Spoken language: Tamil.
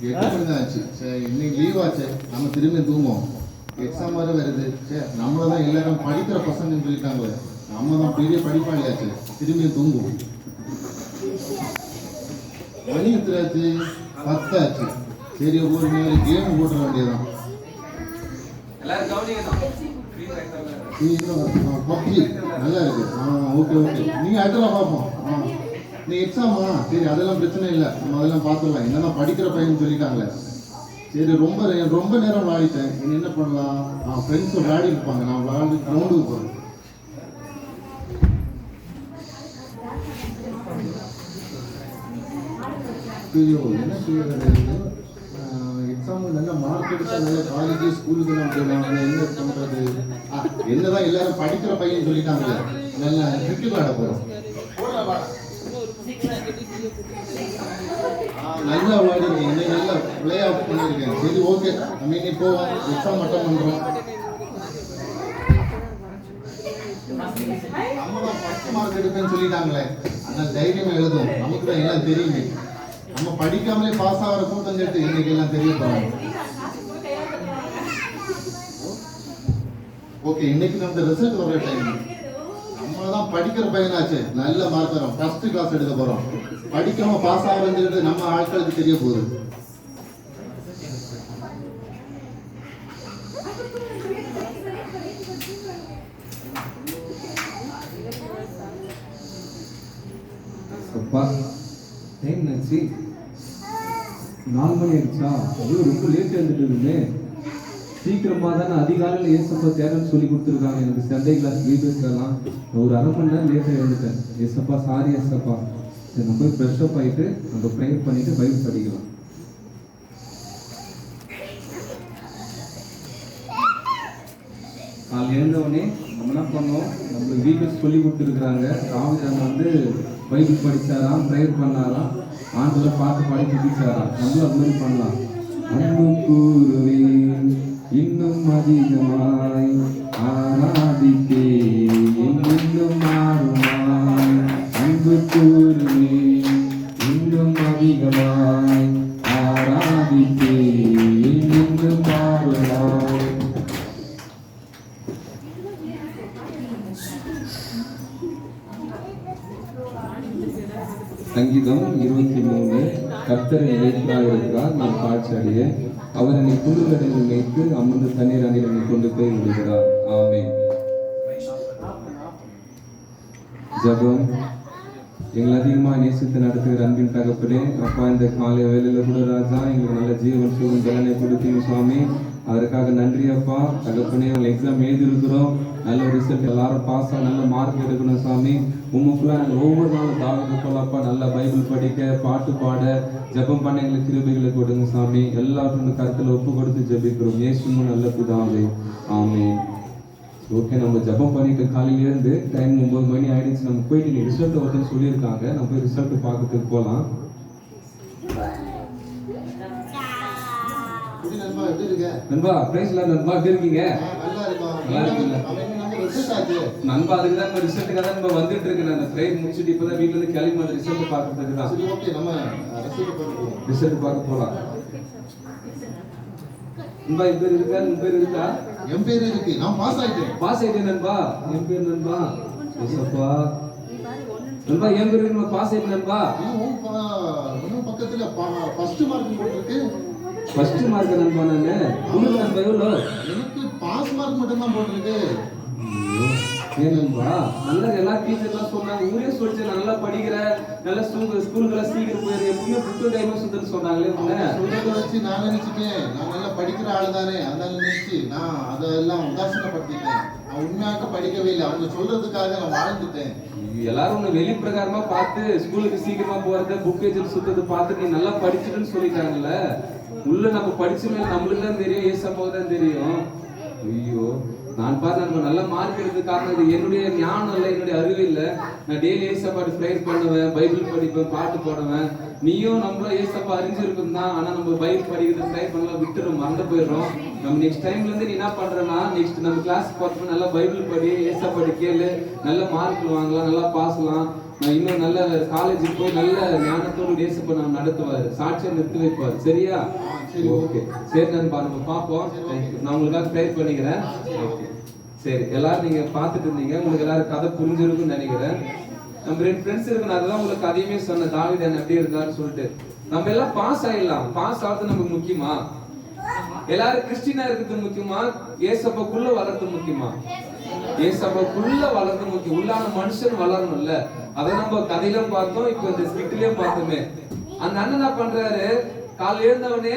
8 மணி தான் ஆச்சு. சரி இன்னைக்கு லீவ் ஆச்சு, நம்ம திரும்பி தூங்குவோம். எக்ஸாம் வர வருது. சரி நம்மள தான் எல்லாரும் படிக்கிற பசங்கன்னு சொல்லிட்டாங்களே, நம்ம தான் பெரிய படிப்பாளியாச்சு, திரும்பி தூங்குவோம். மணி எத்தனாச்சு? 10 ஆச்சு. சரி ஒரு நேரம் கேம் போட்டுற வேண்டியதான். பப்ஜி நல்லா இருக்கு. ஓகே ஓகே, நீங்கள் அடுத்தலாம் பார்ப்போம். நீ எக்ஸாமா? சரி அதெல்லாம் பிரச்சனை இல்லை, நம்ம அதெல்லாம் பார்த்துடலாம். என்னன்னா படிக்கிற பையன் சொல்லிட்டாங்களே. சரி ரொம்ப நேரம் விளையாடிட்டேன், நீ என்ன பண்ணலாம்? ஃப்ரெண்ட்ஸ் விளையாடி இருப்பாங்க, நான் விளையாடி கிரவுண்டுக்கு போகிறேன். என்ன செய்யறது? எக்ஸாம் நல்ல மார்க் எடுத்தா நல்ல காலேஜ் ஸ்கூலுக்கு எல்லாம் போகலாம். என்ன பண்றது? என்னதான் எல்லாரும் படிக்கிற பையன் சொல்லிட்டாங்களே, நல்ல கிரிக்கெட் விளையாட போறோம். நல்லா விளையாடிருக்கேன், இன்னைக்கு நல்லா பிளே ஆஃப் பண்ணியிருக்கேன். சரி ஓகே, நம்ம இன்னைக்கு போவோம், எக்ஸாம் அட்டன் பண்றோம். நம்ம தான் ஃபர்ஸ்ட் மார்க் எடுப்பேன்னு சொல்லிட்டாங்களே, அதனால தைரியமா எழுதும். நமக்கு தான் எல்லாம் தெரியுமே. நம்ம படிக்காமலே பாஸ் ஆகிற கூட்டம் கேட்டு இன்னைக்கு எல்லாம் தெரிய போறாங்க. ஓகே, இன்னைக்கு நம்ம ரிசல்ட் வர டைம். நம்ம தான் படிக்கிற பையனாச்சு, நல்ல மார்க் வரும், ஃபர்ஸ்ட் கிளாஸ் எடுக்க போறோம். படிக்காம பாஸ் ஆகுறது நம்ம ஆட்களுக்கு தெரிய போகுது. அப்பா டைம் ஆச்சு, 4 மணி ஆயிடுச்சா? ஐயோ ரொம்ப லேட் வந்துட்டு. சீக்கிரமா தான் அதிகாலையில் ஏசப்பா தேவைன்னு சொல்லி கொடுத்துருக்காங்க எனக்கு. சண்டே கிளாஸ் வீடியோஸ்லாம் ஒரு அரை மணி நேரம் லேட்டாக எழுந்துட்டேன். ஏசப்பா சாரி ஏசப்பா. சரி நம்ம போய் ஃப்ரெஷ் அப் ஆகிட்டு நம்ம ப்ரேயர் பண்ணிட்டு பைபிள் படிக்கலாம். காலையில் எழுந்தவொடனே நம்ம என்ன பண்ணோம், நம்மளுக்கு வீடியோஸ் சொல்லி கொடுத்துருக்குறாங்க. ராமச்சந்திரன் வந்து பைபிள் படித்தாராம், ப்ரேயர் பண்ணாராம், ஆண்டில் பாட்டு பாடி துதிச்சாராம். நம்மளும் அது மாதிரி பண்ணலாம். அன்பு கூறுவேன் இன்னும் அதிகமாய் ஆராதிப்பே இன்னும் மாறுமாய். அன்பு கூறுவேன் இன்னும் அதிகமாய் ஆராதிப்பே இன்னும் மாறுமாய். சங்கீதம் 23. கர்த்தரை நினைக்கிறார் இருக்கிறார், நான் காட்சி அடைய. அவர் என்னை புல்லுகளில் வைத்து அமர்ந்து தண்ணீர் அணில் என்னை கொண்டு போய் விடுகிறார். ஆமென். ஜெபம். எங்களை அதிகமாக நேசித்து நடத்துகிற அன்பின் தகப்பனே, அப்பா இந்த காலை வேலையில கூட ராஜா எங்களுக்கு நல்ல ஜீவன் சுகம் பலனை கொடுத்தீங்க சுவாமி. அதற்காக நன்றி அப்பா. தகப்பனே உங்களை எக்ஸாம் எழுதியிருக்கிறோம், நல்ல ரிசல்ட் எல்லாரும் பாஸ் ஆக நல்ல மார்க் எடுக்கணும் சாமி. உங்களுக்குலாம் நாங்கள் ஒவ்வொரு நாளும் தாழ்ந்து போலப்பா, நல்ல பைபிள் படிக்க, பாட்டு பாட, ஜெபம் பண்ண எங்களுக்கு கிருபைகளை கொடுங்க சாமி. எல்லாருக்கும் கருத்தில் ஒப்பு கொடுத்து ஜெபிக்கிறோம் இயேசுவின் நல்ல பிதாவே. ஆமென். ஓகே, நம்ம ஜெபம் பண்ணிட்டு காலையிலேருந்து டைம் 9 மணி ஆயிடுச்சு. நம்ம போயிட்டு நீ ரிசல்ட் வருதுன்னு சொல்லியிருக்காங்க, நம்ம போய் ரிசல்ட் பார்க்கறதுக்கு போகலாம். நண்பா பிரைஸ்ல நண்பா எப்படி இருக்கீங்க? நல்லா இருக்கீங்களா நண்பா? அதுக்கு தான் ரிசல்ட்டுக்காக தான் நம்ம வந்துட்டு இருக்கேன். அந்த ப்ரேயர் முடிச்சுட்டு இப்போதான் வீட்டுல இருந்து கிளம்பி அந்த ரிசல்ட் பார்க்கறதுக்கு தான். சரி ஓகே, நம்ம ரிசல்ட் பார்க்க போகலாம். நண்பா என் பேர் இருக்கா? உன் பேர் இருக்கா? என் பேர் இருக்கு, நான் பாஸ் ஆயிட்டேன். பாஸ் ஆயிட்டேன் நண்பா. என் பேர் நண்பா ஏசப்பா. நண்பா என் பேர் இருக்கு, பாஸ் ஆயிட்டேன் நண்பா. இன்னும் பக்கத்துல ஃபர்ஸ்ட் மார்க் போட்டுருக்கு. ஃபர்ஸ்ட் மார்க் நண்பா. நானு உங்களுக்கு நண்பா எவ்வளோ? எனக்கு பாஸ் மார்க் மட்டும் தான் போட்டிருக்கு. ஏன் நண்பா? நல்லா எல்லா டீச்சர்லாம் சொன்னாங்க, ஊரே சொல்லிச்சு நல்லா படிக்கிற, நல்ல ஸ்கூலுக்கெல்லாம் சீக்கிரம் போயிரு, எப்பவுமே புக்கு கைமா சுத்தன்னு சொன்னாங்களே. சொல்றதை வச்சு நான் நினைச்சிட்டேன், நான் நல்லா படிக்கிற ஆளு தானே, அதனால நினைச்சு நான் அதெல்லாம் உதாசீனப்படுத்திட்டேன். நான் உண்மையாக படிக்கவே இல்லை, அவங்க சொல்றதுக்காக நான் வாழ்ந்துட்டேன். எல்லாரும் ஒண்ணு வெளி பிரகாரமா பார்த்து ஸ்கூலுக்கு சீக்கிரமா போறத, புக் வச்சு சுத்தத்தை பார்த்து நீ நல்லா படிச்சுட்டுன்னு சொல்லிட்டாங்கல்ல. உள்ள நம்ம படிச்ச மேல நம்மளுக்கு தான் தெரியும், ஏசப்பாவுக்கு தான் தெரியும். ஐயோ, நான் பார்த்து நம்ம நல்ல மார்க் எடுத்தது காரணம் இது என்னுடைய ஞானம் இல்லை, என்னுடைய அறிவு இல்லை. நான் டெய்லி ஏசப்பாடு ப்ரேயர் பண்ணுவேன், பைபிள் படிப்பேன், பாட்டு பாடுவேன். நீயும் நம்மளும் ஏசப்பா அறிஞ்சிருக்கும் தான், ஆனா நம்ம பைபிள் படிக்கிறது ட்ரை பண்ணலாம், விட்டுறோம், மறந்து போயிடுறோம். நம்ம நெக்ஸ்ட் டைம்ல இருந்து நீ என்ன பண்றேன்னா, நெக்ஸ்ட் நம்ம கிளாஸ் பார்த்து நல்லா பைபிள் படி, ஏசப்பாடி கேளு, நல்ல மார்க் வாங்கலாம், நல்லா பாஸ்லாம். இன்னும் நல்ல காலேஜுக்கு போய் நல்ல ஞானத்தோடு ஏசப்பா நம்ம நடத்துவாரு, சாட்சியம் நிறுத்தி வைப்பாரு. சரியா? சரி, ஓகே. சரி, நான் நம்ம பார்ப்போம். நான் உங்களுக்காக ப்ரேயர் பண்ணிக்கிறேன். ஓகே, சரி. எல்லாரும் நீங்க பார்த்துட்டு இருந்தீங்க, உங்களுக்கு எல்லாரும் கதை புரிஞ்சிருக்குன்னு நினைக்கிறேன். நம்ம 2 ஃப்ரெண்ட்ஸ் இருக்கு, அதெல்லாம் உங்களுக்கு அதையுமே சொன்ன, தாவீது எப்படி இருக்காருன்னு சொல்லிட்டு. நம்ம எல்லாம் பாஸ் ஆயிடலாம், பாஸ் ஆகிறது நமக்கு முக்கியமா? எல்லாரும் கிறிஸ்டினா இருக்கிறது முக்கியமா? ஏசப்பாக்குள்ள வளர்றது முக்கியமா? ஏசப்பாக்குள்ள வளர்றது முக்கியம். உள்ளான மனுஷன் வளரணும்ல, அதை நம்ம கதையிலும் பார்த்தோம், இப்ப இந்த ஸ்கிட்லயும் பார்த்தோமே. அந்த அண்ணன் என்ன பண்றாரு, காலைல எழுந்தவனே